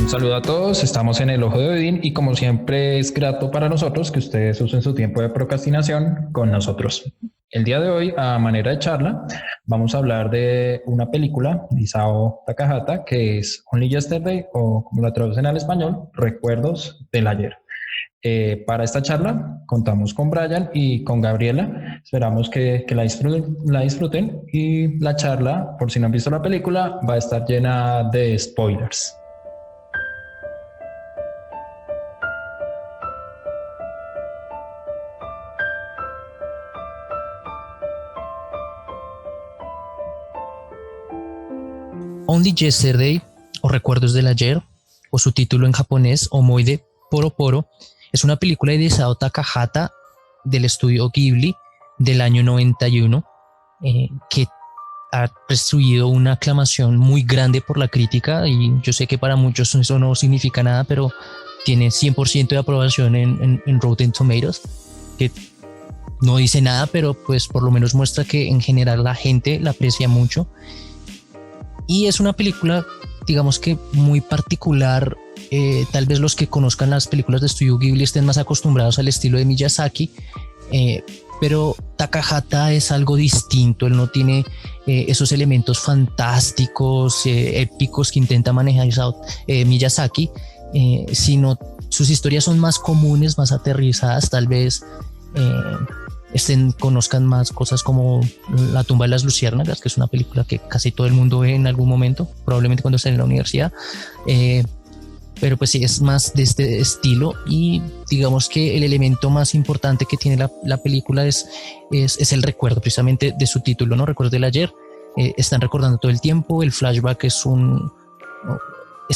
Un saludo a todos, estamos en el Ojo de Odín y como siempre es grato para nosotros que ustedes usen su tiempo de procrastinación con nosotros. El día de hoy, a manera de charla, vamos a hablar de una película de Isao Takahata que es Only Yesterday, o como la traducen al español, Recuerdos del Ayer. Para esta charla contamos con Brian y con Gabriela. Esperamos que la disfruten y la charla, por si no han visto la película, va a estar llena de spoilers. Only Yesterday, o Recuerdos del Ayer, o su título en japonés, Omoide Poro Poro, es una película de Isao Takahata del estudio Ghibli del año 91, que ha recibido una aclamación muy grande por la crítica, y yo sé que para muchos eso no significa nada, pero tiene 100% de aprobación en Rotten Tomatoes, que no dice nada, pero pues por lo menos muestra que en general la gente la aprecia mucho. Y es una película, digamos que muy particular. Tal vez los que conozcan las películas de Estudio Ghibli estén más acostumbrados al estilo de Miyazaki, pero Takahata es algo distinto. Él no tiene esos elementos fantásticos, épicos que intenta manejar Miyazaki, sino sus historias son más comunes, más aterrizadas. Tal vez conozcan más cosas como La tumba de las luciérnagas, que es una película que casi todo el mundo ve en algún momento, probablemente cuando esté en la universidad, pero pues sí, es más de este estilo. Y digamos que el elemento más importante que tiene la película es el recuerdo, precisamente de su título, ¿no? Recuerdos del ayer. Están recordando todo el tiempo. El flashback es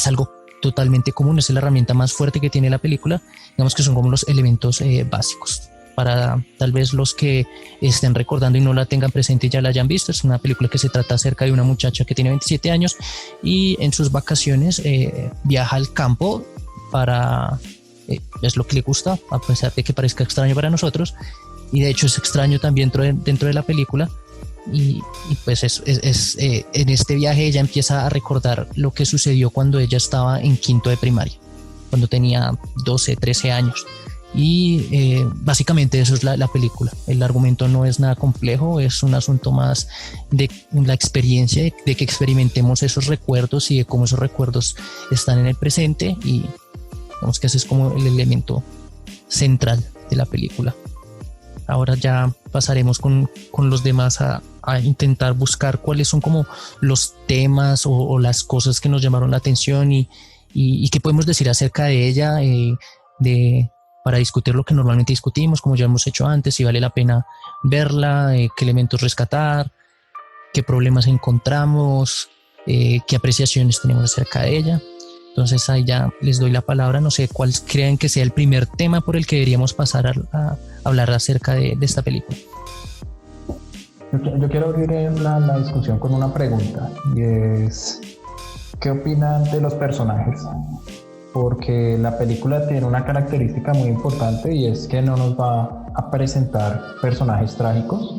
algo totalmente común, es la herramienta más fuerte que tiene la película. Digamos que son como los elementos básicos. Para tal vez los que estén recordando y no la tengan presente y ya la hayan visto, es una película que se trata acerca de una muchacha que tiene 27 años y en sus vacaciones viaja al campo para... es lo que le gusta, a pesar de que parezca extraño para nosotros, y de hecho es extraño también dentro de la película. Y pues en este viaje ella empieza a recordar lo que sucedió cuando ella estaba en quinto de primaria, cuando tenía 12, 13 años. Y básicamente eso es la película. El argumento no es nada complejo, es un asunto más de la experiencia, de que experimentemos esos recuerdos y de cómo esos recuerdos están en el presente, y digamos que ese es como el elemento central de la película. Ahora ya pasaremos con los demás a intentar buscar cuáles son como los temas o las cosas que nos llamaron la atención y qué podemos decir acerca de ella, para discutir lo que normalmente discutimos, como ya hemos hecho antes, si vale la pena verla, qué elementos rescatar, qué problemas encontramos, qué apreciaciones tenemos acerca de ella. Entonces ahí ya les doy la palabra. No sé cuál creen que sea el primer tema por el que deberíamos pasar a hablar acerca de esta película. Yo quiero abrir la discusión con una pregunta, y es: ¿qué opinan de los personajes? Porque la película tiene una característica muy importante, y es que no nos va a presentar personajes trágicos,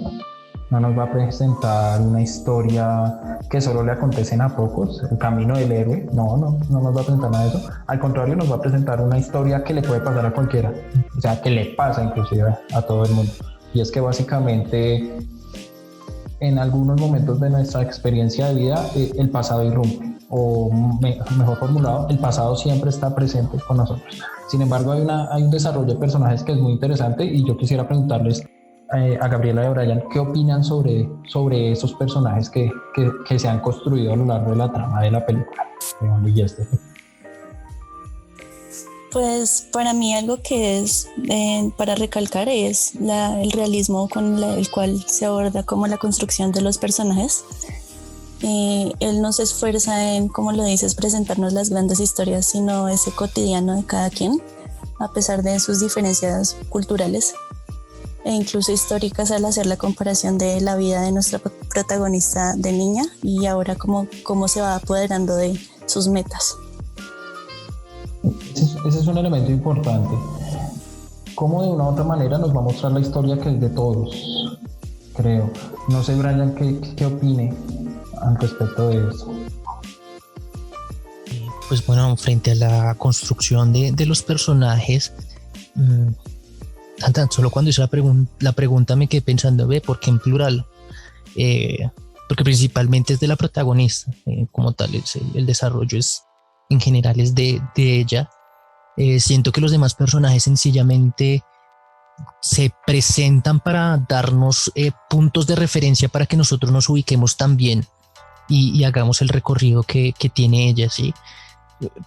no nos va a presentar una historia que solo le acontecen a pocos, el camino del héroe. No nos va a presentar nada de eso. Al contrario, nos va a presentar una historia que le puede pasar a cualquiera, o sea, que le pasa inclusive a todo el mundo. Y es que básicamente en algunos momentos de nuestra experiencia de vida el pasado irrumpe, o mejor formulado, el pasado siempre está presente con nosotros. Sin embargo, hay un desarrollo de personajes que es muy interesante, y yo quisiera preguntarles a Gabriela y a Brian qué opinan sobre esos personajes que se han construido a lo largo de la trama de la película. Pues para mí algo que es para recalcar es el realismo con el cual se aborda como la construcción de los personajes. Él no se esfuerza en, como lo dices, presentarnos las grandes historias, sino ese cotidiano de cada quien, a pesar de sus diferencias culturales e incluso históricas, al hacer la comparación de la vida de nuestra protagonista de niña y ahora cómo se va apoderando de sus metas. Ese es un elemento importante. Cómo de una u otra manera nos va a mostrar la historia que es de todos, creo. No sé, Brian, qué opine al respecto de eso. pues bueno, frente a la construcción de los personajes, tan solo cuando hice la pregunta me quedé pensando, ¿por qué en plural? Porque principalmente es de la protagonista, como tal, el desarrollo en general es de ella. Siento que los demás personajes sencillamente se presentan para darnos puntos de referencia para que nosotros nos ubiquemos también y hagamos el recorrido que tiene ella, ¿sí?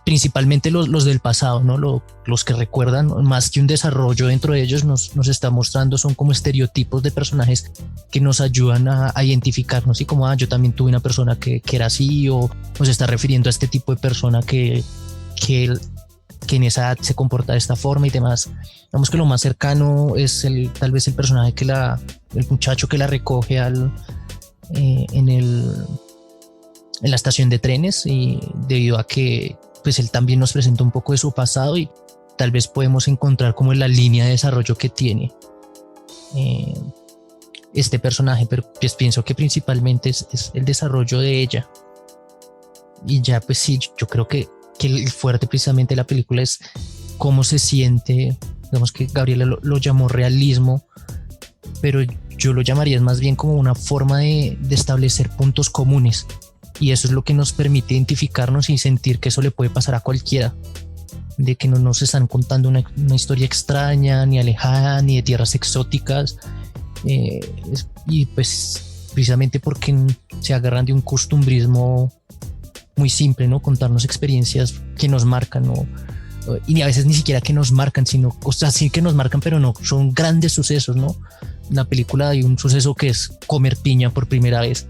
Principalmente los del pasado, ¿no? Los que recuerdan, más que un desarrollo dentro de ellos, nos está mostrando, son como estereotipos de personajes que nos ayudan a identificarnos, y como yo también tuve una persona que era así, o nos está refiriendo a este tipo de persona que en esa edad se comporta de esta forma y demás. Digamos que lo más cercano es tal vez el personaje el muchacho que la recoge en la estación de trenes, y debido a que pues él también nos presenta un poco de su pasado, y tal vez podemos encontrar como en la línea de desarrollo que tiene este personaje, pero pues pienso que principalmente es el desarrollo de ella. Y ya pues sí, yo creo que el fuerte precisamente de la película es cómo se siente. Digamos que Gabriela lo llamó realismo, pero yo lo llamaría más bien como una forma de establecer puntos comunes, y eso es lo que nos permite identificarnos y sentir que eso le puede pasar a cualquiera, de que no nos están contando una historia extraña, ni alejada, ni de tierras exóticas, y pues precisamente porque se agarran de un costumbrismo muy simple, ¿no? Contarnos experiencias que nos marcan, ¿no? Y a veces ni siquiera que nos marcan, sino, o sea, sí que nos marcan, pero no, son grandes sucesos, ¿no? En la película hay un suceso que es comer piña por primera vez,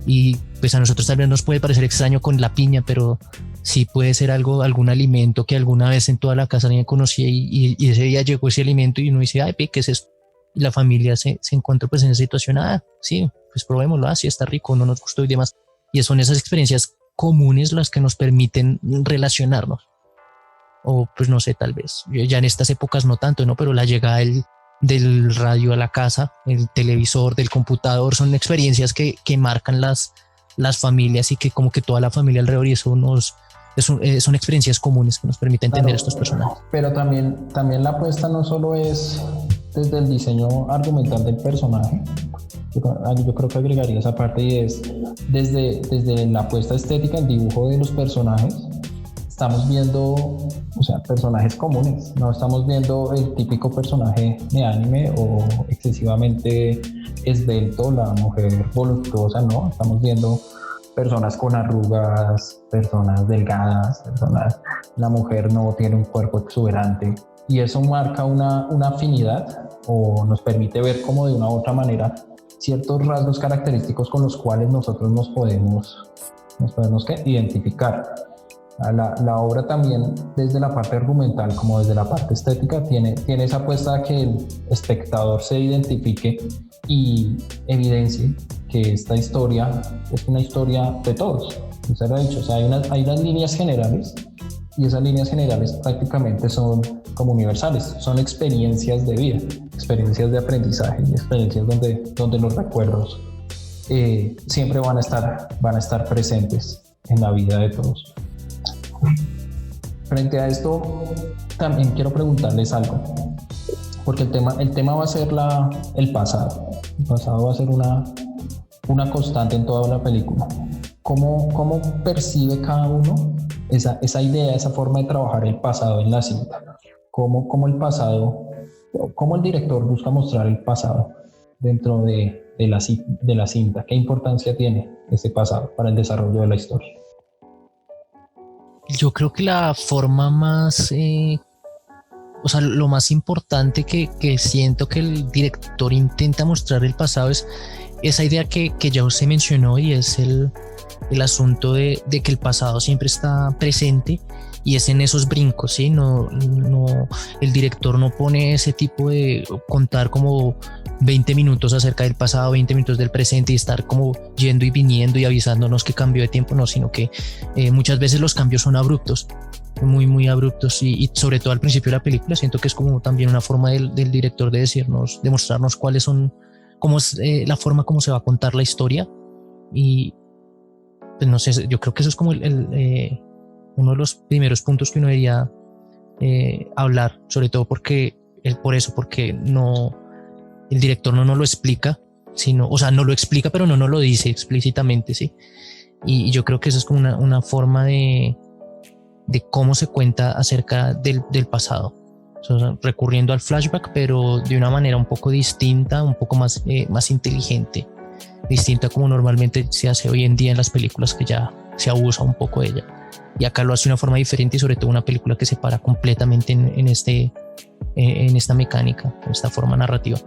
y pues a nosotros tal vez nos puede parecer extraño con la piña, pero sí puede ser algún alimento que alguna vez en toda la casa nadie conocía, y ese día llegó ese alimento y uno dice, ay, ¿qué es esto? Y la familia se encuentra pues en esa situación, sí, pues probémoslo, sí está rico, no nos gustó y demás. Y son esas experiencias comunes las que nos permiten relacionarnos. O pues no sé, tal vez ya en estas épocas no tanto, ¿no? Pero la llegada del radio a la casa, el televisor, del computador, son experiencias que marcan las familias, y que como que toda la familia alrededor, y eso son experiencias comunes que nos permiten entender estos personajes. Pero también la apuesta no solo es desde el diseño argumental del personaje. Yo creo que agregaría esa parte, y es desde la apuesta estética, el dibujo de los personajes. Estamos viendo, o sea, personajes comunes, no estamos viendo el típico personaje de anime o excesivamente esbelto, la mujer voluptuosa, no, estamos viendo personas con arrugas, personas delgadas, la mujer no tiene un cuerpo exuberante, y eso marca una afinidad, o nos permite ver como de una u otra manera ciertos rasgos característicos con los cuales nosotros nos podemos identificar. La obra también, desde la parte argumental como desde la parte estética, tiene esa apuesta a que el espectador se identifique y evidencie que esta historia es una historia de todos. Usted lo ha dicho, o sea, hay unas líneas generales, y esas líneas generales prácticamente son como universales, son experiencias de vida, experiencias de aprendizaje, y experiencias donde los recuerdos siempre van a estar presentes en la vida de todos. Frente a esto, también quiero preguntarles algo, porque el tema va a ser el pasado. El pasado va a ser una constante en toda la película. ¿Cómo percibe cada uno esa idea, esa forma de trabajar el pasado en la cinta? ¿Cómo el pasado, cómo el director busca mostrar el pasado dentro de la cinta? ¿Qué importancia tiene ese pasado para el desarrollo de la historia? Yo creo que la forma más, o sea, lo más importante que siento que el director intenta mostrar el pasado es esa idea que ya usted mencionó, y es el asunto de que el pasado siempre está presente, y es en esos brincos, ¿sí? No, el director no pone ese tipo de contar como 20 minutos acerca del pasado, 20 minutos del presente, y estar como yendo y viniendo y avisándonos que cambió de tiempo, no, sino que muchas veces los cambios son abruptos, muy, muy abruptos, y sobre todo al principio de la película siento que es como también una forma del director de decirnos, de mostrarnos cómo es la forma como se va a contar la historia. Y pues no sé, yo creo que eso es como uno de los primeros puntos que uno debería hablar, sobre todo porque no, el director no nos lo explica, sino, o sea, no lo explica, pero no nos lo dice explícitamente, ¿sí? Y yo creo que eso es como una forma de cómo se cuenta acerca del pasado. O sea, recurriendo al flashback, pero de una manera un poco distinta, un poco más inteligente, distinta como normalmente se hace hoy en día en las películas, que ya se abusa un poco de ella. Y acá lo hace de una forma diferente, y sobre todo una película que se para completamente en esta mecánica, en esta forma narrativa.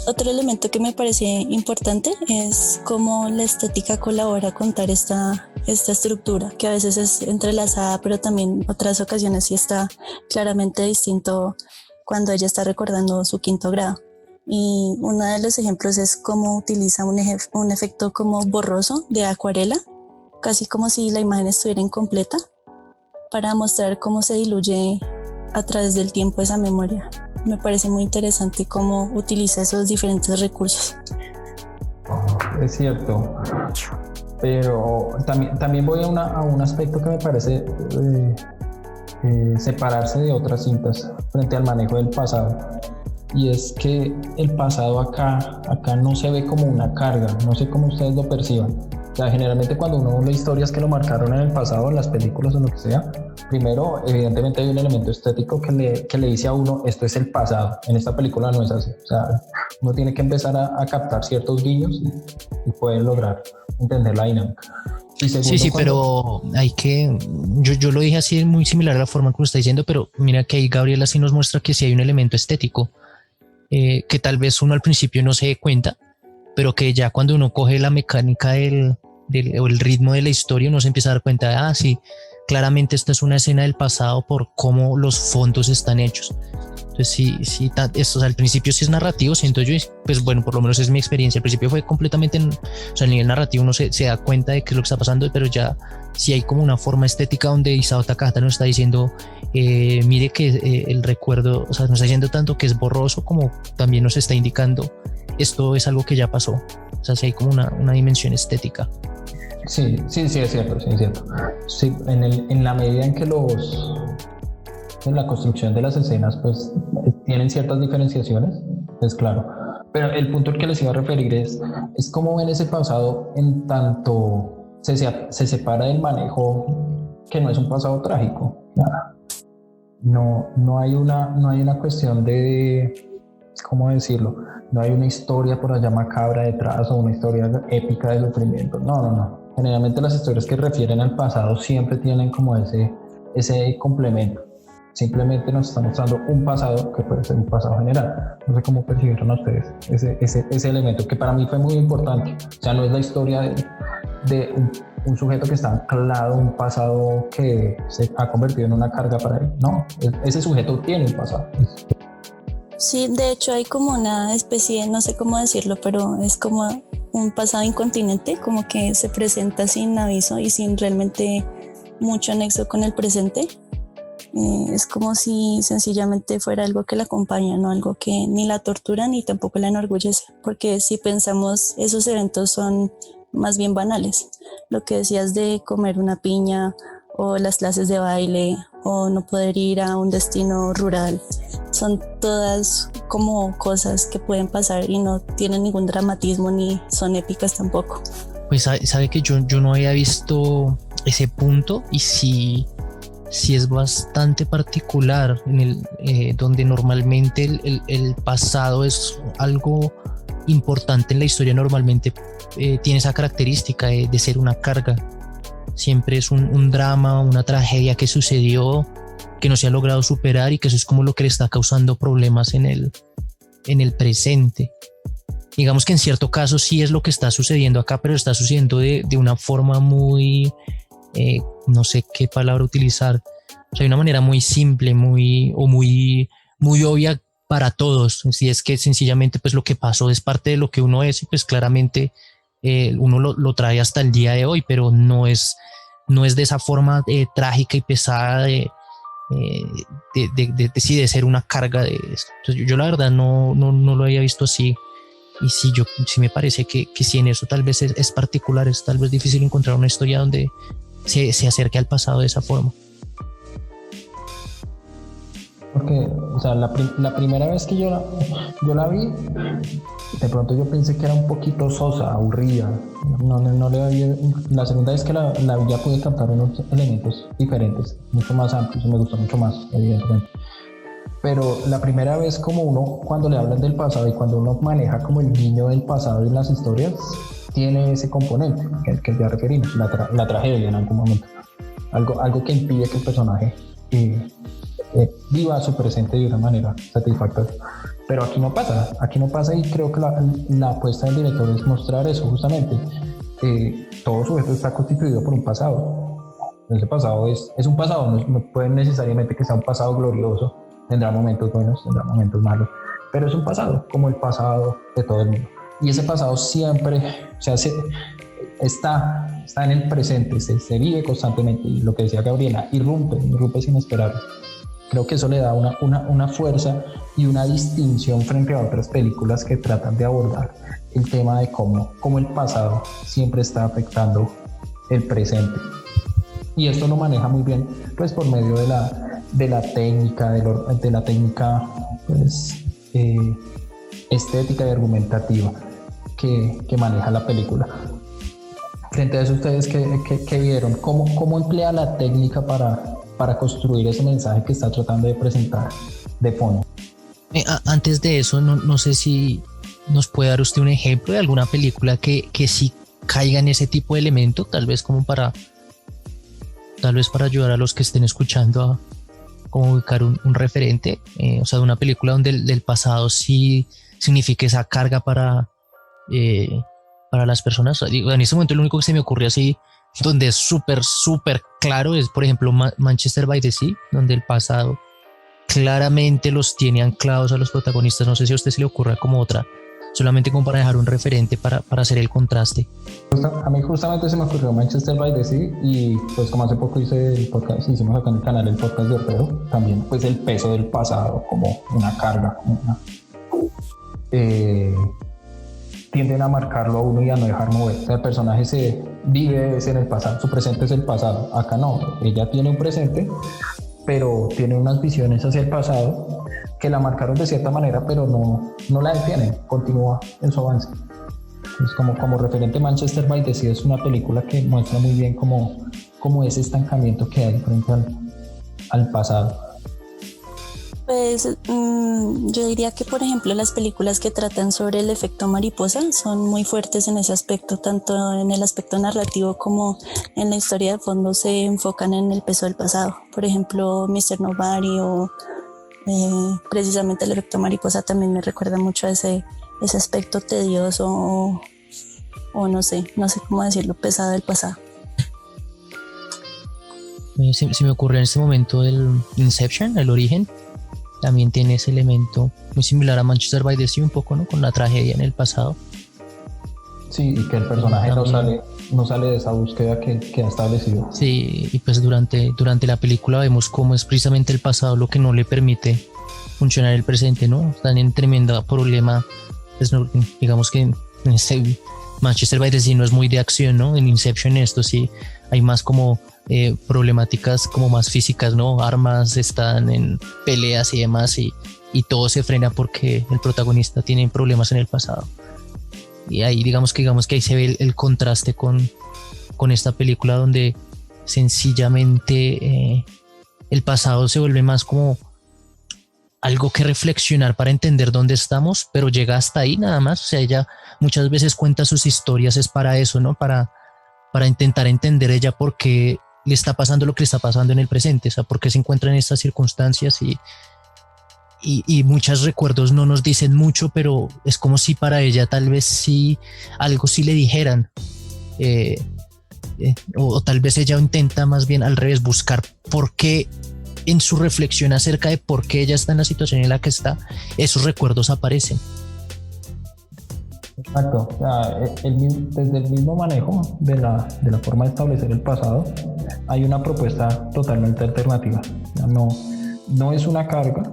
Otro elemento que me parece importante es cómo la estética colabora a contar esta estructura, que a veces es entrelazada, pero también otras ocasiones sí está claramente distinto cuando ella está recordando su 5º grado. Y uno de los ejemplos es cómo utiliza un efecto como borroso de acuarela, casi como si la imagen estuviera incompleta, para mostrar cómo se diluye a través del tiempo esa memoria. Me parece muy interesante cómo utiliza esos diferentes recursos. Es cierto, pero también voy a un aspecto que me parece separarse de otras cintas frente al manejo del pasado. Y es que el pasado acá no se ve como una carga, no sé cómo ustedes lo perciban. O sea, generalmente cuando uno ve historias que lo marcaron en el pasado, en las películas o lo que sea, primero, evidentemente hay un elemento estético que le dice a uno, esto es el pasado. En esta película no es así. O sea, uno tiene que empezar a captar ciertos guiños y poder lograr entender la dinámica. Sí, pero hay que, yo lo dije así, muy similar a la forma que lo está diciendo, pero mira que ahí Gabriela sí nos muestra que sí hay un elemento estético, que tal vez uno al principio no se dé cuenta, pero que ya cuando uno coge la mecánica o el ritmo de la historia, uno se empieza a dar cuenta de, sí, claramente esta es una escena del pasado por cómo los fondos están hechos. Entonces sí, esto, o sea, al principio sí es narrativo, siento yo, pues bueno, por lo menos es mi experiencia. Al principio fue completamente, o sea, a nivel narrativo uno se da cuenta de qué es lo que está pasando, pero ya sí hay como una forma estética donde Isao Takahata nos está diciendo, mire que el recuerdo, o sea, nos está diciendo tanto que es borroso, como también nos está indicando esto es algo que ya pasó. O sea, sí hay como una dimensión estética. Sí, es cierto, sí, es cierto. Sí, en la medida en que en la construcción de las escenas pues tienen ciertas diferenciaciones, es claro, pero el punto al que les iba a referir es cómo ven ese pasado en tanto se separa del manejo, que no es un pasado trágico. No hay una cuestión de, ¿cómo decirlo? No hay una historia por allá macabra detrás o una historia épica de sufrimiento. No. Generalmente las historias que refieren al pasado siempre tienen como ese complemento. Simplemente nos está mostrando un pasado que puede ser un pasado general. No sé cómo percibieron ustedes ese elemento, que para mí fue muy importante. O sea, no es la historia de un sujeto que está anclado a un pasado que se ha convertido en una carga para él. No, ese sujeto tiene un pasado. Sí, de hecho hay como una especie, no sé cómo decirlo, pero es como un pasado incontinente, como que se presenta sin aviso y sin realmente mucho nexo con el presente. Es como si sencillamente fuera algo que la acompaña, no algo que ni la tortura ni tampoco la enorgullece, porque si pensamos, esos eventos son más bien banales. Lo que decías de comer una piña o las clases de baile o no poder ir a un destino rural, son todas como cosas que pueden pasar y no tienen ningún dramatismo ni son épicas tampoco. Pues sabe que yo no había visto ese punto, y sí es bastante particular, donde normalmente el pasado es algo importante en la historia, normalmente tiene esa característica de ser una carga. Siempre es un drama, una tragedia que sucedió, que no se ha logrado superar, y que eso es como lo que le está causando problemas en el presente. Digamos que en cierto caso sí es lo que está sucediendo acá, pero está sucediendo de una forma muy, no sé qué palabra utilizar, o sea, de una manera muy simple, muy obvia para todos. Si es que sencillamente pues lo que pasó es parte de lo que uno es, y pues claramente uno lo trae hasta el día de hoy, pero no es de esa forma trágica y pesada de ser una carga de esto. Entonces yo la verdad no lo había visto así. Y sí, sí me parece que si en eso tal vez es particular, es tal vez difícil encontrar una historia donde se acerque al pasado de esa forma. Porque, o sea, la primera vez que yo la vi, de pronto yo pensé que era un poquito sosa, aburrida. No le había. La segunda vez que la vi ya pude captar unos elementos diferentes, mucho más amplios, me gustó mucho más, evidentemente. Pero la primera vez, como uno, cuando le hablan del pasado y cuando uno maneja como el guiño del pasado en las historias, tiene ese componente que ya referimos, la tragedia en algún momento. Algo que impide que el personaje viva su presente de una manera satisfactoria. Pero aquí no pasa y creo que la apuesta del director es mostrar eso justamente. Todo sujeto está constituido por un pasado. Ese pasado es un pasado, no puede necesariamente que sea un pasado glorioso. Tendrá momentos buenos, tendrá momentos malos, pero es un pasado, como el pasado de todo el mundo. Y ese pasado siempre está en el presente, se vive constantemente. Y lo que decía Gabriela, irrumpe sin esperar. Creo que eso le da una fuerza y una distinción frente a otras películas que tratan de abordar el tema de cómo el pasado siempre está afectando el presente. Y esto lo maneja muy bien, pues, por medio de la técnica, pues, estética y argumentativa que maneja la película. Frente a eso, ¿ustedes qué vieron? ¿Cómo emplea la técnica para construir ese mensaje que está tratando de presentar de fondo? Antes de eso, no sé si nos puede dar usted un ejemplo de alguna película que sí caiga en ese tipo de elemento, tal vez para ayudar a los que estén escuchando a como ubicar un referente, o sea, de una película donde el pasado sí signifique esa carga para las personas. En este momento lo único que se me ocurrió así, donde es súper claro, es por ejemplo Manchester by the Sea, donde el pasado claramente los tiene anclados a los protagonistas. No sé si a usted se le ocurra como otra, solamente como para dejar un referente para hacer el contraste. A mí justamente se me ocurrió Manchester by the Sea, y pues como hace poco hice el podcast, hicimos acá en el canal el podcast de Orfeo, también pues el peso del pasado como una carga, tienden a marcarlo a uno y a no dejar mover. O sea, el personaje se vive en el pasado, su presente es el pasado. Acá no, ella tiene un presente, pero tiene unas visiones hacia el pasado que la marcaron de cierta manera, pero no la detienen, continúa en su avance. Entonces, como referente, Manchester by the Sea es una película que muestra muy bien cómo ese estancamiento que hay frente al pasado. Pues yo diría que, por ejemplo, las películas que tratan sobre el efecto mariposa son muy fuertes en ese aspecto, tanto en el aspecto narrativo como en la historia de fondo se enfocan en el peso del pasado. Por ejemplo, Mr. Nobody o precisamente el efecto mariposa también me recuerda mucho a ese aspecto tedioso o no sé cómo decirlo, pesado del pasado. Se me ocurre en este momento el Inception, El Origen. También tiene ese elemento muy similar a Manchester by the Sea, un poco, ¿no? Con la tragedia en el pasado. Sí, y que el personaje no sale de esa búsqueda que ha establecido. Sí, y pues durante la película vemos cómo es precisamente el pasado lo que no le permite funcionar el presente, ¿no? Están en tremendo problema. Pues no, digamos que en este Manchester by the Sea no es muy de acción, ¿no? En Inception esto sí hay más como problemáticas como más físicas, ¿no? Armas, están en peleas y demás, y todo se frena porque el protagonista tiene problemas en el pasado. Y ahí digamos que ahí se ve el contraste con esta película, donde sencillamente el pasado se vuelve más como algo que reflexionar para entender dónde estamos, pero llega hasta ahí nada más. O sea, ella muchas veces cuenta sus historias es para eso, ¿no? Para intentar entender ella por qué le está pasando lo que le está pasando en el presente, o sea, por qué se encuentra en estas circunstancias, y muchos recuerdos no nos dicen mucho, pero es como si para ella tal vez sí algo sí le dijeran, o tal vez ella intenta más bien al revés, buscar por qué en su reflexión acerca de por qué ella está en la situación en la que está, esos recuerdos aparecen. Exacto, o sea, desde el mismo manejo de la forma de establecer el pasado, hay una propuesta totalmente alternativa. O sea, no es una carga,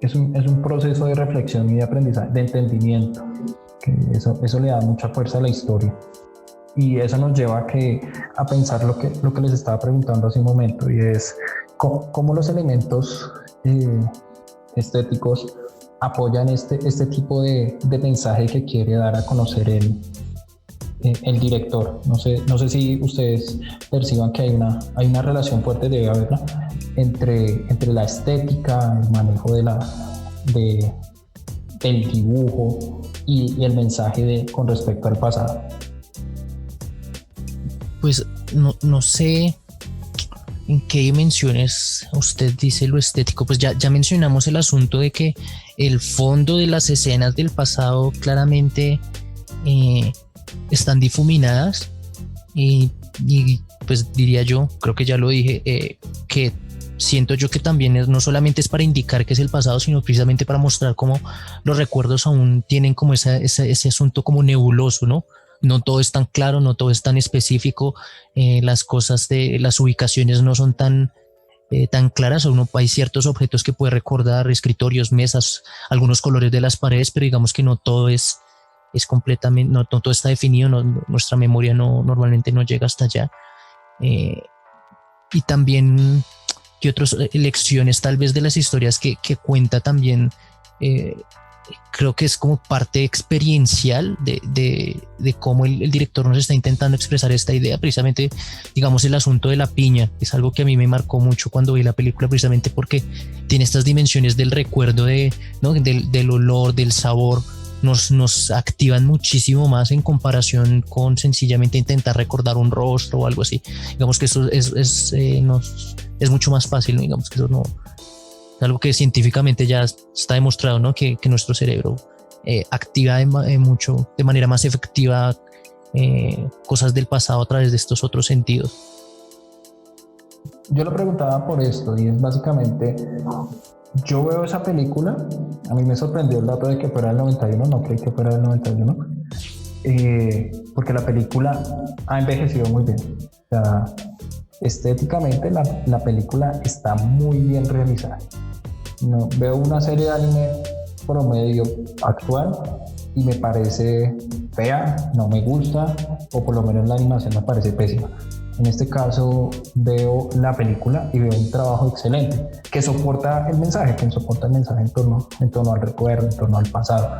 es un proceso de reflexión y de aprendizaje, de entendimiento, que eso le da mucha fuerza a la historia. Y eso nos lleva a pensar lo que les estaba preguntando hace un momento, y es cómo los elementos estéticos apoyan este tipo de mensaje que quiere dar a conocer el director. No sé si ustedes perciban que hay una relación fuerte, debe haberla, entre la estética, el manejo del dibujo y el mensaje con respecto al pasado. Pues no sé en qué dimensiones usted dice lo estético. Pues ya mencionamos el asunto de que el fondo de las escenas del pasado claramente están difuminadas y pues diría yo, creo que ya lo dije, que siento yo que también no solamente es para indicar que es el pasado, sino precisamente para mostrar cómo los recuerdos aún tienen como ese asunto como nebuloso, ¿no? No todo es tan claro, no todo es tan específico, las cosas las ubicaciones no son tan claras. Hay ciertos objetos que puede recordar, escritorios, mesas, algunos colores de las paredes, pero digamos que no todo es completamente, no todo está definido, nuestra memoria normalmente no llega hasta allá. Y también que otras lecciones tal vez de las historias que cuenta también, creo que es como parte experiencial de cómo el director nos está intentando expresar esta idea. Precisamente, digamos, el asunto de la piña es algo que a mí me marcó mucho cuando vi la película, precisamente porque tiene estas dimensiones del recuerdo, ¿no? del olor, del sabor. Nos activan muchísimo más en comparación con sencillamente intentar recordar un rostro o algo así. Digamos que eso es mucho más fácil, ¿no? Digamos que eso no es algo que científicamente ya está demostrado, ¿no? Que nuestro cerebro activa de manera más efectiva cosas del pasado a través de estos otros sentidos. Yo lo preguntaba por esto, y es básicamente, yo veo esa película, a mí me sorprendió el dato de que fuera del 91, no creí que fuera del 91, porque la película ha envejecido muy bien. O sea, estéticamente la película está muy bien realizada. No, veo una serie de anime promedio actual y me parece fea, no me gusta, o por lo menos la animación me parece pésima. En este caso veo la película y veo un trabajo excelente que soporta el mensaje, en torno al recuerdo, en torno al pasado.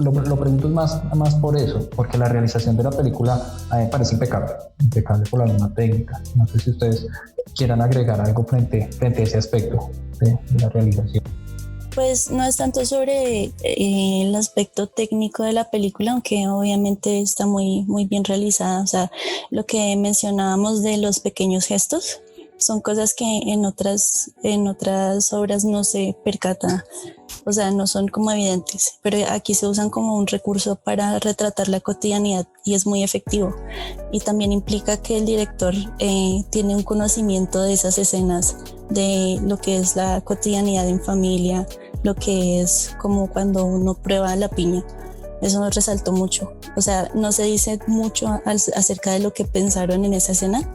Lo pregunto más por eso, porque la realización de la película a mí me parece impecable por la misma técnica. No sé si ustedes quieran agregar algo frente a ese aspecto de la realización. Pues no es tanto sobre el aspecto técnico de la película, aunque obviamente está muy, muy bien realizada. O sea, lo que mencionábamos de los pequeños gestos son cosas que en otras obras no se percata, o sea, no son como evidentes, pero aquí se usan como un recurso para retratar la cotidianidad y es muy efectivo. Y también implica que el director tiene un conocimiento de esas escenas, de lo que es la cotidianidad en familia, lo que es como cuando uno prueba la piña. Eso nos resaltó mucho. O sea, no se dice mucho acerca de lo que pensaron en esa escena,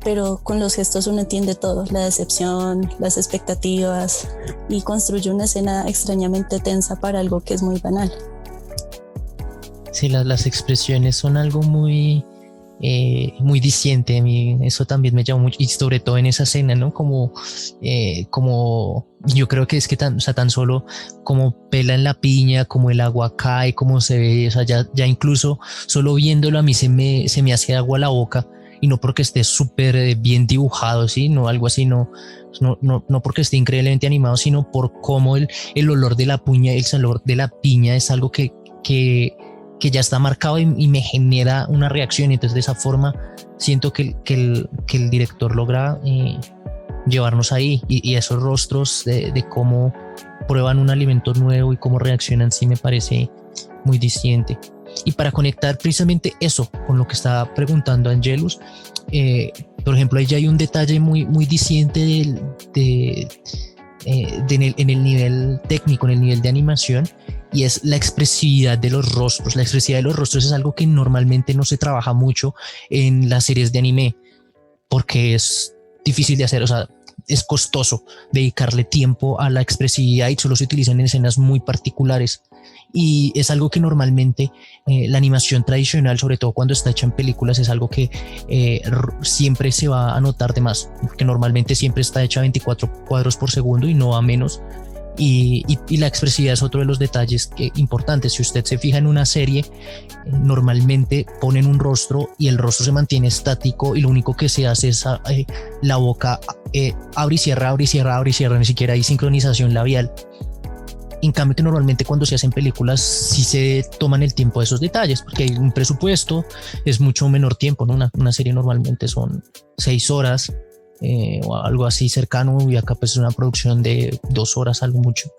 pero con los gestos uno entiende todo, la decepción, las expectativas, y construye una escena extrañamente tensa para algo que es muy banal. Sí, las expresiones son algo muy diciente. A mí eso también me llamó mucho, y sobre todo en esa escena, ¿no? Como yo creo que es que tan solo como pelan la piña, como el agua cae, como se ve, o sea, ya incluso solo viéndolo a mí se me hace agua la boca. Y no porque esté súper bien dibujado, ¿sí? No, algo así, no porque esté increíblemente animado, sino por cómo el olor de la piña, el sabor de la piña es algo que ya está marcado y me genera una reacción. Y entonces de esa forma siento que el director logra llevarnos ahí, y esos rostros de cómo prueban un alimento nuevo y cómo reaccionan, sí me parece muy distinto. Y para conectar precisamente eso con lo que estaba preguntando Angelus, por ejemplo, ahí ya hay un detalle muy, muy distinto en el nivel técnico, en el nivel de animación, y es la expresividad de los rostros. La expresividad de los rostros es algo que normalmente no se trabaja mucho en las series de anime, porque es difícil de hacer, o sea, es costoso dedicarle tiempo a la expresividad y solo se utilizan en escenas muy particulares. y es algo que normalmente la animación tradicional, sobre todo cuando está hecha en películas, es algo que siempre se va a notar de más, porque normalmente siempre está hecha a 24 cuadros por segundo y no a menos. Y la expresividad es otro de los detalles importantes. Si usted se fija en una serie, normalmente ponen un rostro y el rostro se mantiene estático y lo único que se hace es la boca abre y cierra, abre y cierra, abre y cierra, ni siquiera hay sincronización labial. En cambio que normalmente cuando se hacen películas sí se toman el tiempo de esos detalles, porque hay un presupuesto, es mucho menor tiempo, ¿no? Una serie normalmente son 6 horas, o algo así cercano, y acá pues es una producción de 2 horas, algo mucho.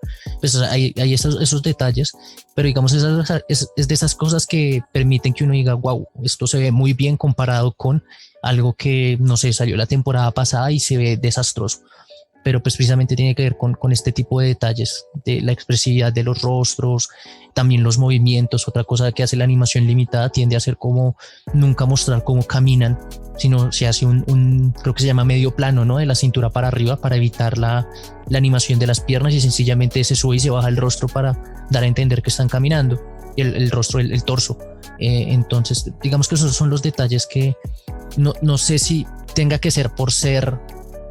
Pues hay esos detalles, pero digamos es de esas cosas que permiten que uno diga, wow, esto se ve muy bien comparado con algo que, no sé, salió la temporada pasada y se ve desastroso. Pero pues precisamente tiene que ver con este tipo de detalles, de la expresividad de los rostros, también los movimientos. Otra cosa que hace la animación limitada tiende a ser como nunca mostrar cómo caminan, sino se hace creo que se llama medio plano, ¿no? De la cintura para arriba para evitar la animación de las piernas, y sencillamente se sube y se baja el rostro para dar a entender que están caminando, el rostro, el torso. Entonces digamos que esos son los detalles que no sé si tenga que ser por ser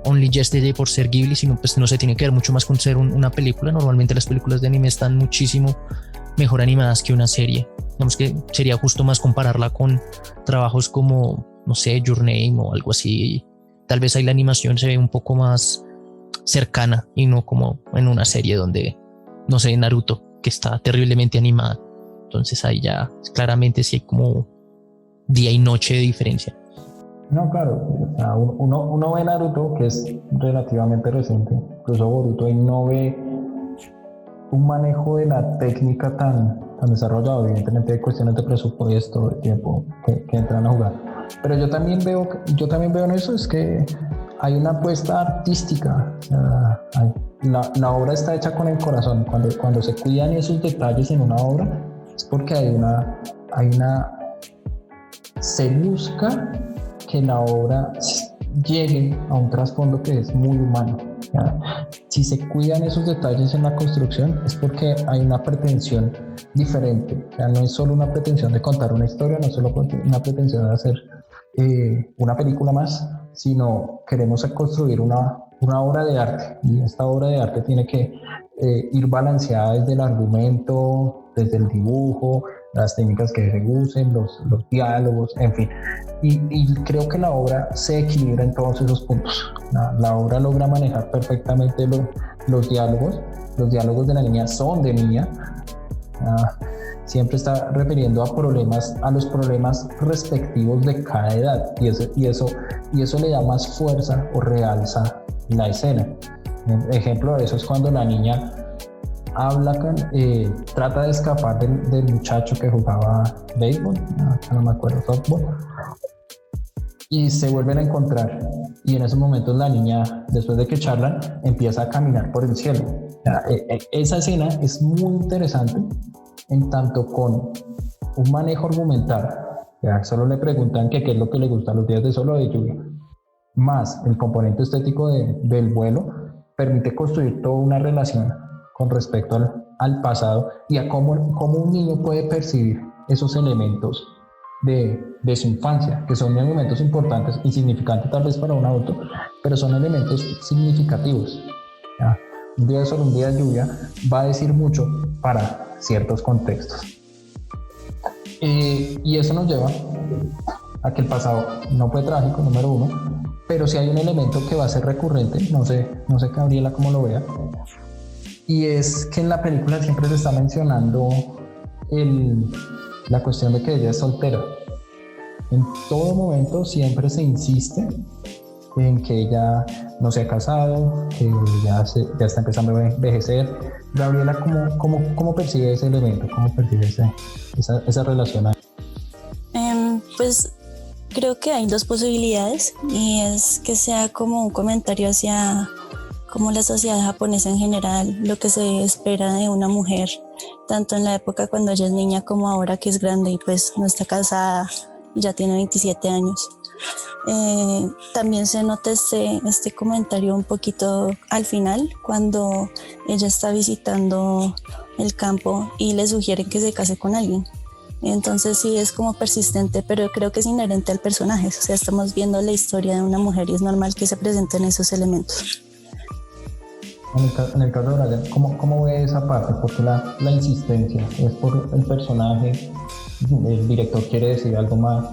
Only Yesterday, por ser Ghibli, sino pues no se tiene que ver mucho más con ser una película. Normalmente las películas de anime están muchísimo mejor animadas que una serie. Digamos que sería justo más compararla con trabajos como, no sé, Your Name o algo así. Tal vez ahí la animación se ve un poco más cercana y no como en una serie donde, no sé, Naruto, que está terriblemente animada. Entonces ahí ya claramente sí hay como día y noche de diferencia. No, claro, o sea, uno ve Naruto, que es relativamente reciente, incluso Boruto, y no ve un manejo de la técnica tan desarrollado. Evidentemente hay cuestiones de presupuesto, de tiempo que entran a jugar. Pero yo también veo en eso es que hay una apuesta artística. O sea, la obra está hecha con el corazón. Cuando se cuidan esos detalles en una obra, es porque se busca que la obra llegue a un trasfondo que es muy humano. ¿Ya? Si se cuidan esos detalles en la construcción es porque hay una pretensión diferente. O sea, no es solo una pretensión de contar una historia, no es solo una pretensión de hacer una película más, sino queremos construir una obra de arte, y esta obra de arte tiene que ir balanceada desde el argumento, desde el dibujo, las técnicas que se usen, los diálogos, en fin. Y creo que la obra se equilibra en todos esos puntos. La obra logra manejar perfectamente los diálogos. Los diálogos de la niña son de niña. Siempre está refiriendo a los problemas respectivos de cada edad, y eso le da más fuerza o realza la escena. Un ejemplo de eso es cuando la niña trata de escapar del muchacho que jugaba béisbol, no me acuerdo, softball, y se vuelven a encontrar, y en esos momentos la niña, después de que charlan, empieza a caminar por el cielo. Esa escena es muy interesante en tanto con un manejo argumental. Solo le preguntan qué es lo que le gusta, los días de sol o de lluvia, más el componente estético del vuelo, permite construir toda una relación con respecto al pasado y a cómo un niño puede percibir esos elementos de su infancia, que son elementos importantes y significantes tal vez para un adulto, pero son elementos significativos. Un día de sol, un día de lluvia va a decir mucho para ciertos contextos. Y eso nos lleva a que el pasado no fue trágico, número uno, pero sí hay un elemento que va a ser recurrente, no sé Gabriela cómo lo vea, y es que en la película siempre se está mencionando la cuestión de que ella es soltera. En todo momento siempre se insiste en que ella no se ha casado, que ya está empezando a envejecer. Gabriela, ¿cómo percibe ese elemento? ¿Cómo percibe esa relación? Pues creo que hay dos posibilidades, y es que sea como un comentario hacia como la sociedad japonesa en general, lo que se espera de una mujer, tanto en la época cuando ella es niña como ahora que es grande y pues no está casada y ya tiene 27 años. También se nota este comentario un poquito al final, cuando ella está visitando el campo y le sugieren que se case con alguien. Entonces sí es como persistente, pero creo que es inherente al personaje. O sea, estamos viendo la historia de una mujer y es normal que se presenten esos elementos. En el caso de Brian, ¿cómo ve esa parte? Porque la insistencia es por el personaje, el director quiere decir algo más.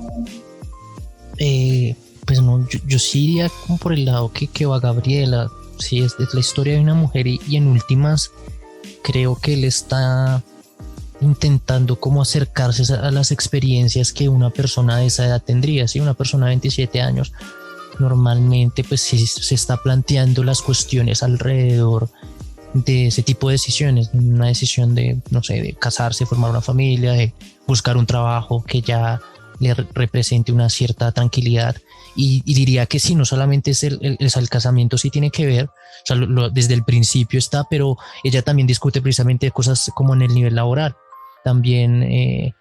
Pues no, yo sí iría como por el lado que va Gabriela. Sí, es la historia de una mujer y en últimas creo que él está intentando como acercarse a las experiencias que una persona de esa edad tendría. ¿Sí? Una persona de 27 años normalmente pues sí se está planteando las cuestiones alrededor de ese tipo de decisiones, una decisión de, no sé, de casarse, formar una familia, de buscar un trabajo que ya le represente una cierta tranquilidad. Y diría que sí, no solamente es el casamiento, sí tiene que ver, o sea, desde el principio está, pero ella también discute precisamente cosas como en el nivel laboral. También, y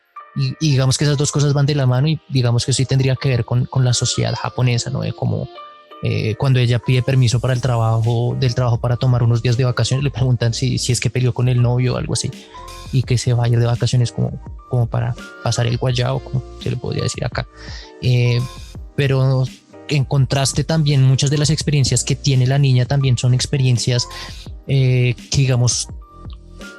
digamos que esas dos cosas van de la mano y digamos que sí tendría que ver con la sociedad japonesa, ¿no? De cómo cuando ella pide permiso para del trabajo para tomar unos días de vacaciones, le preguntan si es que peleó con el novio o algo así, y que se vaya de vacaciones como para pasar el guayao, como se le podría decir acá. Pero en contraste también muchas de las experiencias que tiene la niña también son experiencias que digamos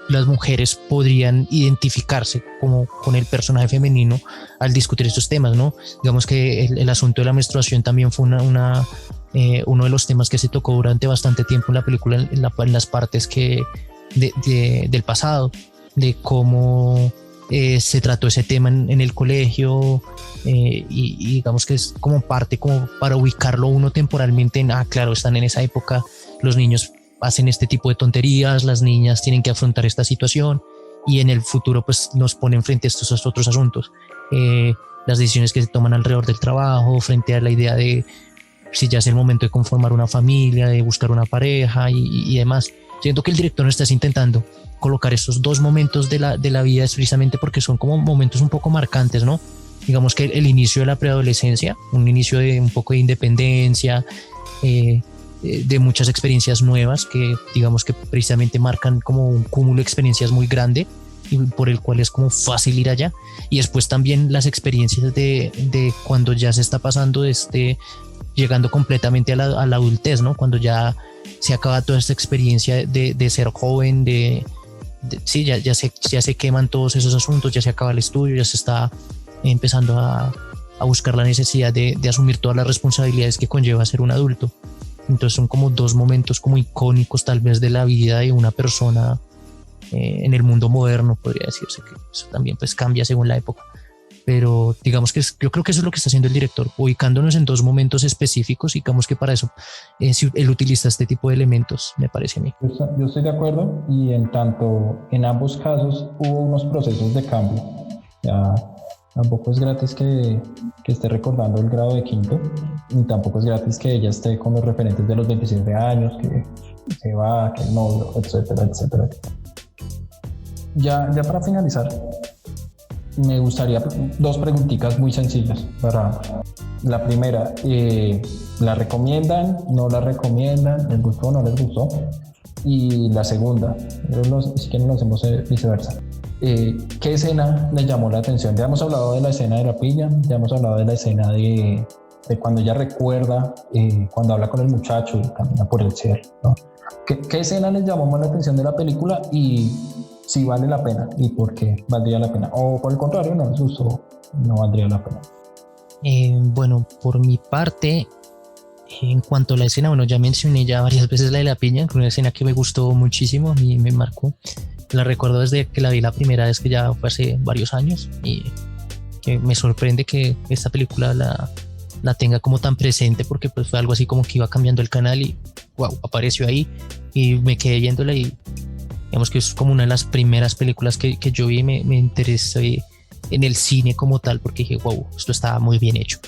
las mujeres podrían identificarse como con el personaje femenino al discutir estos temas, ¿no? Digamos que el asunto de la menstruación también fue uno de los temas que se tocó durante bastante tiempo en la película, en las partes del pasado, de cómo se trató ese tema en el colegio, y digamos que es como parte, como para ubicarlo uno temporalmente claro, están en esa época, los niños hacen este tipo de tonterías, las niñas tienen que afrontar esta situación y en el futuro pues nos ponen frente a estos otros asuntos, las decisiones que se toman alrededor del trabajo, frente a la idea de si ya es el momento de conformar una familia, de buscar una pareja y demás. Siento que el director nos está intentando colocar estos dos momentos de la vida es precisamente porque son como momentos un poco marcantes, ¿no? Digamos que el inicio de la preadolescencia, un inicio de un poco de independencia, de muchas experiencias nuevas que digamos que precisamente marcan como un cúmulo de experiencias muy grande y por el cual es como fácil ir allá, y después también las experiencias de cuando ya se está pasando llegando completamente a la adultez, ¿no? Cuando ya se acaba toda esta experiencia de ser joven, sí, ya se queman todos esos asuntos, ya se acaba el estudio, ya se está empezando a buscar la necesidad de asumir todas las responsabilidades que conlleva ser un adulto. Entonces son como dos momentos como icónicos tal vez de la vida de una persona en el mundo moderno, podría decirse, que eso también pues cambia según la época, pero digamos que yo creo que eso es lo que está haciendo el director, ubicándonos en dos momentos específicos, y digamos que para eso él utiliza este tipo de elementos, me parece a mí. Yo estoy de acuerdo, y en ambos casos hubo unos procesos de cambio. Ya, tampoco es gratis que esté recordando el grado de quinto, ni tampoco es gratis que ella esté con los referentes de los 27 años, que se va, que el novio, etcétera, etcétera. Ya para finalizar, me gustaría dos preguntitas muy sencillas para ambos. La primera, ¿la recomiendan? ¿No la recomiendan? ¿Les gustó o no les gustó? Y la segunda, si quieren lo hacemos viceversa. ¿Qué escena les llamó la atención? Ya hemos hablado de la escena de la piña, ya hemos hablado de la escena de cuando ella recuerda, cuando habla con el muchacho y camina por el cielo, ¿no? ¿Qué escena les llamó más la atención de la película y si vale la pena y por qué valdría la pena? O por el contrario, no les gustó, no valdría la pena. Bueno, por mi parte, en cuanto a la escena, bueno, ya mencioné varias veces la de la piña, una escena que me gustó muchísimo, a mí me marcó. La recuerdo desde que la vi la primera vez, que ya fue hace varios años, y que me sorprende que esta película la tenga como tan presente, porque pues fue algo así como que iba cambiando el canal y wow, apareció ahí y me quedé viéndola, y digamos que es como una de las primeras películas que yo vi, me interesé en el cine como tal, porque dije wow, esto está muy bien hecho.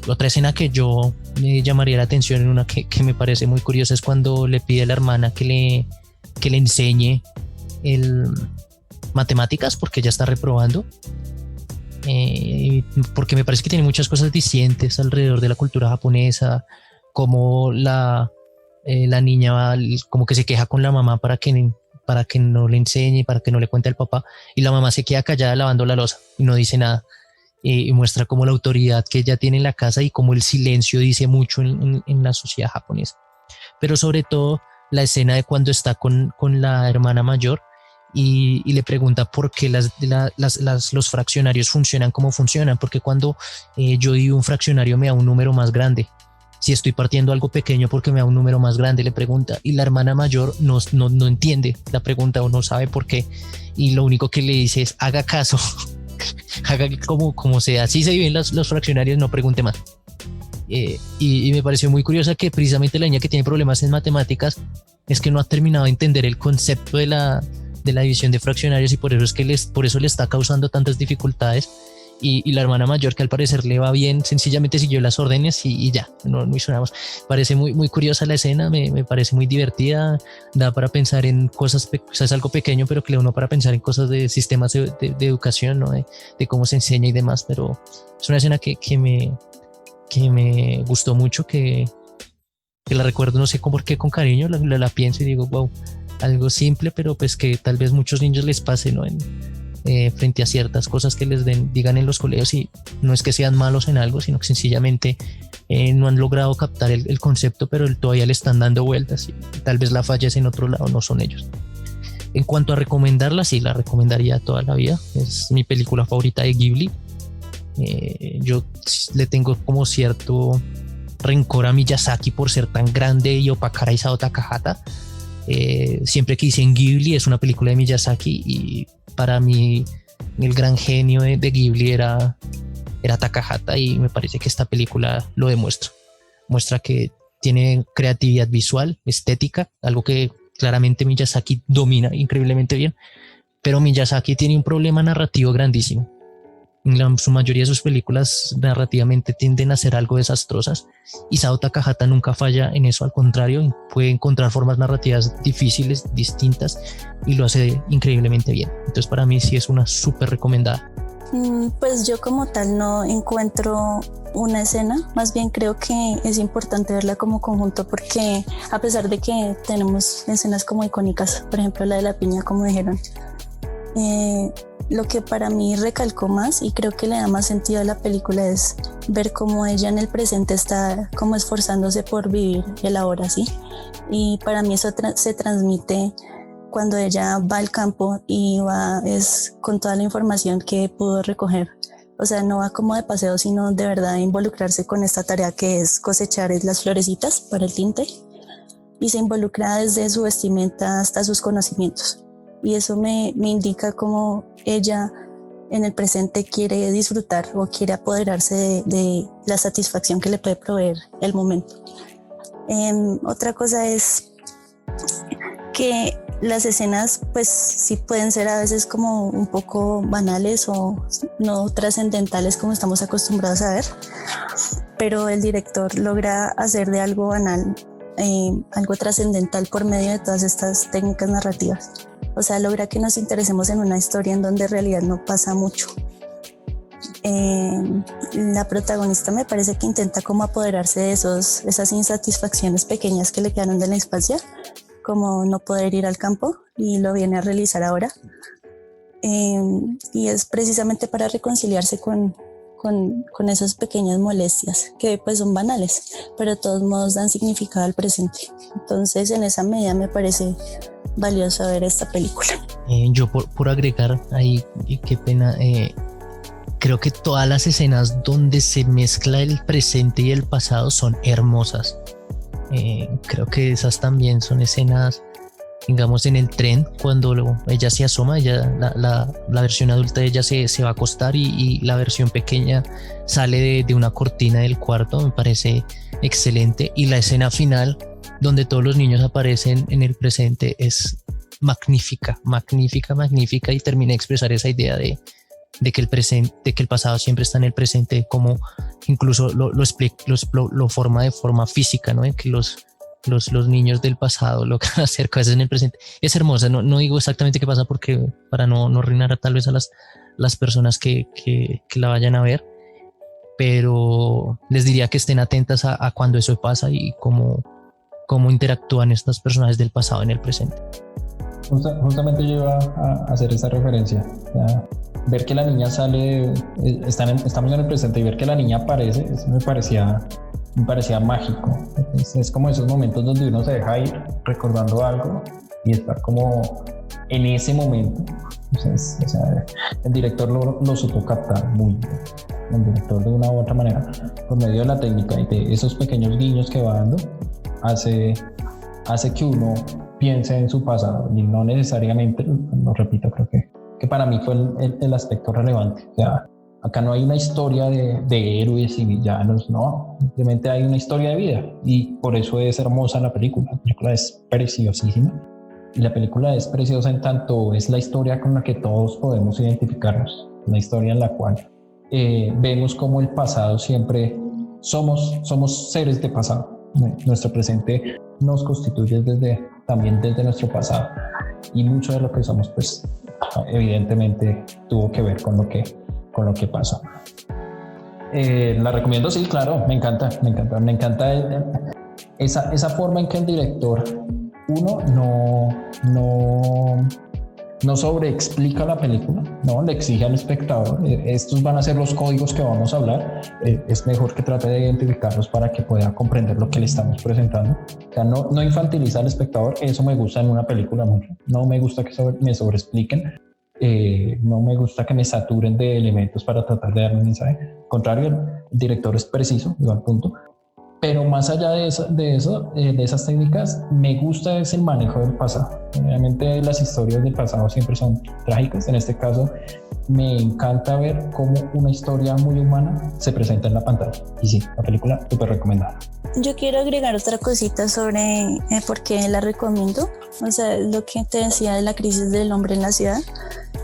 Otra escena que yo me llamaría la atención, en una que me parece muy curiosa, es cuando le pide a la hermana que le enseñe matemáticas porque ella está reprobando, porque me parece que tiene muchas cosas distintas alrededor de la cultura japonesa, como la niña como que se queja con la mamá para que para que no le enseñe, para que no le cuente al papá, y la mamá se queda callada lavando la loza y no dice nada. Y muestra como la autoridad que ella tiene en la casa y como el silencio dice mucho en la sociedad japonesa. Pero sobre todo la escena de cuando está con la hermana mayor y le pregunta por qué los fraccionarios funcionan como funcionan, porque cuando yo divido un fraccionario me da un número más grande. Si estoy partiendo algo pequeño, porque me da un número más grande, le pregunta, y la hermana mayor no entiende la pregunta o no sabe por qué, y lo único que le dice es haga caso. Haga como sea, así se viven los fraccionarios, no pregunte más. Y me pareció muy curiosa que precisamente la niña que tiene problemas en matemáticas es que no ha terminado de entender el concepto de la división de fraccionarios, y por eso le está causando tantas dificultades. Y la hermana mayor, que al parecer le va bien, sencillamente siguió las órdenes y ya, no hizo nada más. Parece muy, muy curiosa la escena, me parece muy divertida, da para pensar en cosas, o sea, es algo pequeño, pero que le da uno para pensar en cosas de sistemas de educación, ¿no? De cómo se enseña y demás, pero es una escena que me gustó mucho, que la recuerdo, no sé por qué, con cariño, la pienso y digo, wow, algo simple, pero pues que tal vez muchos niños les pase, ¿no? Frente a ciertas cosas que les digan en los colegios, y no es que sean malos en algo, sino que sencillamente no han logrado captar el concepto, pero todavía le están dando vueltas y tal vez la falla es en otro lado, no son ellos. En cuanto a recomendarla, sí, la recomendaría toda la vida, es mi película favorita de Ghibli. Yo le tengo como cierto rencor a Miyazaki por ser tan grande y opacar a Isao Takahata. Siempre que dicen Ghibli es una película de Miyazaki, y para mí el gran genio de Ghibli era Takahata, y me parece que esta película lo muestra que tiene creatividad visual, estética, algo que claramente Miyazaki domina increíblemente bien, pero Miyazaki tiene un problema narrativo grandísimo. En su mayoría de sus películas narrativamente tienden a ser algo desastrosas. Isao Takahata nunca falla en eso, al contrario, puede encontrar formas narrativas difíciles, distintas, y lo hace increíblemente bien. Entonces para mí sí es una súper recomendada. Pues yo como tal no encuentro una escena, más bien creo que es importante verla como conjunto, porque a pesar de que tenemos escenas como icónicas, por ejemplo la de la piña, como dijeron, lo que para mí recalcó más y creo que le da más sentido a la película es ver cómo ella en el presente está como esforzándose por vivir el ahora, ¿sí? Y para mí eso se transmite cuando ella va al campo y es con toda la información que pudo recoger. O sea, no va como de paseo, sino de verdad involucrarse con esta tarea que es cosechar las florecitas para el tinte, y se involucra desde su vestimenta hasta sus conocimientos. Y eso me indica cómo ella en el presente quiere disfrutar o quiere apoderarse de la satisfacción que le puede proveer el momento. Otra cosa es que las escenas pues sí pueden ser a veces como un poco banales o no trascendentales como estamos acostumbrados a ver, pero el director logra hacer de algo banal algo trascendental por medio de todas estas técnicas narrativas. O sea, logra que nos interesemos en una historia en donde en realidad no pasa mucho. La protagonista me parece que intenta como apoderarse de esas insatisfacciones pequeñas que le quedaron de la infancia, como no poder ir al campo, y lo viene a realizar ahora. Y es precisamente para reconciliarse con esas pequeñas molestias que pues son banales, pero de todos modos dan significado al presente. Entonces en esa medida me parece valioso ver esta película. Yo por agregar ahí, qué pena, creo que todas las escenas donde se mezcla el presente y el pasado son hermosas. Creo que esas también son escenas, digamos, en el tren, cuando ella se asoma, la versión adulta de ella se va a acostar y la versión pequeña sale de una cortina del cuarto, me parece excelente. Y la escena final, donde todos los niños aparecen en el presente, es magnífica, y termina de expresar esa idea de que el pasado siempre está en el presente, como incluso lo forma de forma física, ¿no? Que los niños del pasado logran hacer cosas en el presente. Es hermosa, no digo exactamente qué pasa porque para no arruinar tal vez a las personas que la vayan a ver, pero les diría que estén atentas a cuando eso pasa y cómo interactúan estos personajes del pasado en el presente. Justamente yo iba a hacer esa referencia. O sea, ver que la niña sale, estamos en el presente y ver que la niña aparece, eso me parecía mágico. Es como esos momentos donde uno se deja ir recordando algo y estar como en ese momento. Entonces, o sea, el director lo supo captar muy bien. El director, de una u otra manera, por medio de la técnica y de esos pequeños guiños que va dando, hace que uno piense en su pasado y no necesariamente, lo repito, creo que para mí fue el aspecto relevante. O sea, acá no hay una historia de héroes y villanos, no, simplemente hay una historia de vida y por eso es hermosa la película. La película es preciosísima y la película es preciosa en tanto es la historia con la que todos podemos identificarnos, una historia en la cual vemos como el pasado siempre somos seres de pasado. Nuestro presente nos constituye también desde nuestro pasado y mucho de lo que somos pues evidentemente tuvo que ver con lo que pasó. La recomiendo, sí, claro, me encanta esa forma en que el director no sobreexplica la película, no le exige al espectador, estos van a ser los códigos que vamos a hablar, es mejor que trate de identificarlos para que pueda comprender lo que le estamos presentando. O sea, no infantiliza al espectador, eso me gusta en una película mucho, no me gusta que me sobreexpliquen, no me gusta que me saturen de elementos para tratar de dar un mensaje. Al contrario, el director es preciso, digo, al punto. Pero más allá de esas técnicas, me gusta es el manejo del pasado. Obviamente las historias del pasado siempre son trágicas. En este caso, me encanta ver cómo una historia muy humana se presenta en la pantalla. Y sí, la película súper recomendada. Yo quiero agregar otra cosita sobre por qué la recomiendo. O sea, lo que te decía de la crisis del hombre en la ciudad,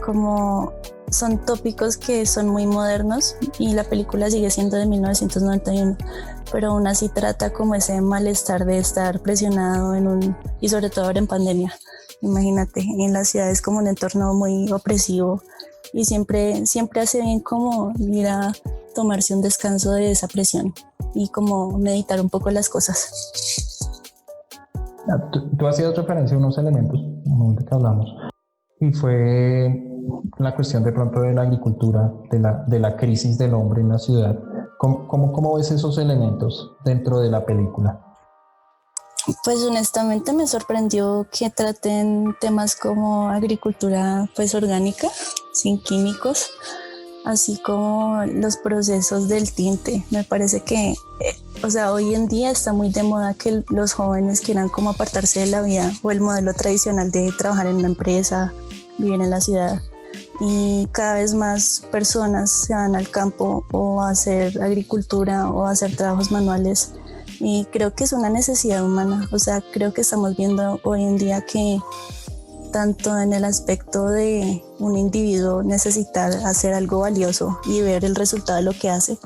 como son tópicos que son muy modernos y la película sigue siendo de 1991, pero aún así trata como ese malestar de estar presionado y sobre todo ahora en pandemia. Imagínate, en la ciudad es como un entorno muy opresivo y siempre hace bien como ir a tomarse un descanso de esa presión y como meditar un poco las cosas. Tú hacías referencia a unos elementos en el momento que hablamos y fue la cuestión de pronto de la agricultura, de la crisis del hombre en la ciudad. ¿Cómo ves esos elementos dentro de la película? Pues honestamente me sorprendió que traten temas como agricultura pues orgánica, sin químicos, así como los procesos del tinte. Me parece que, o sea, hoy en día está muy de moda que los jóvenes quieran como apartarse de la vida o el modelo tradicional de trabajar en una empresa, vivir en la ciudad. Y cada vez más personas se van al campo o a hacer agricultura o a hacer trabajos manuales y creo que es una necesidad humana. O sea, creo que estamos viendo hoy en día que tanto en el aspecto de un individuo necesitar hacer algo valioso y ver el resultado de lo que hace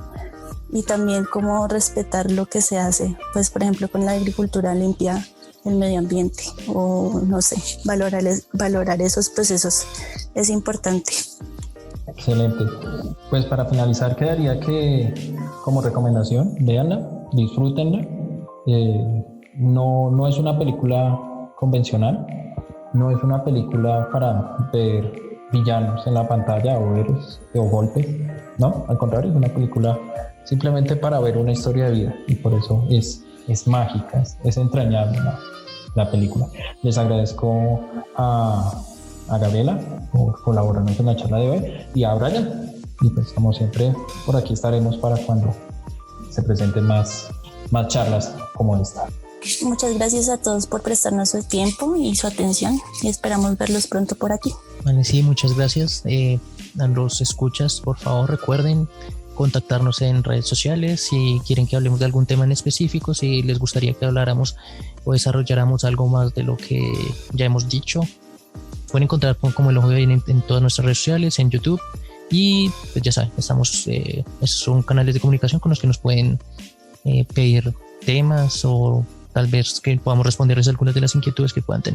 y también cómo respetar lo que se hace, pues por ejemplo con la agricultura limpia, el medio ambiente o no sé, valorar esos procesos es importante. Excelente. Pues para finalizar quedaría que como recomendación, véanla, disfrútenla. No es una película convencional, no es una película para ver villanos en la pantalla o héroes o golpes, no, al contrario, es una película simplemente para ver una historia de vida y por eso es mágica, es entrañable la película. Les agradezco a Gabriela por colaborarnos en la charla de hoy y a Brian, y pues como siempre por aquí estaremos para cuando se presenten más charlas como esta. Muchas gracias a todos por prestarnos su tiempo y su atención y esperamos verlos pronto por aquí. Vale, sí, muchas gracias. A los escuchas, por favor recuerden contactarnos en redes sociales si quieren que hablemos de algún tema en específico, si les gustaría que habláramos o desarrolláramos algo más de lo que ya hemos dicho. Pueden encontrar como El Ojo de Bien en todas nuestras redes sociales, en YouTube y pues ya saben, estamos, son canales de comunicación con los que nos pueden pedir temas o tal vez que podamos responderles algunas de las inquietudes que puedan tener.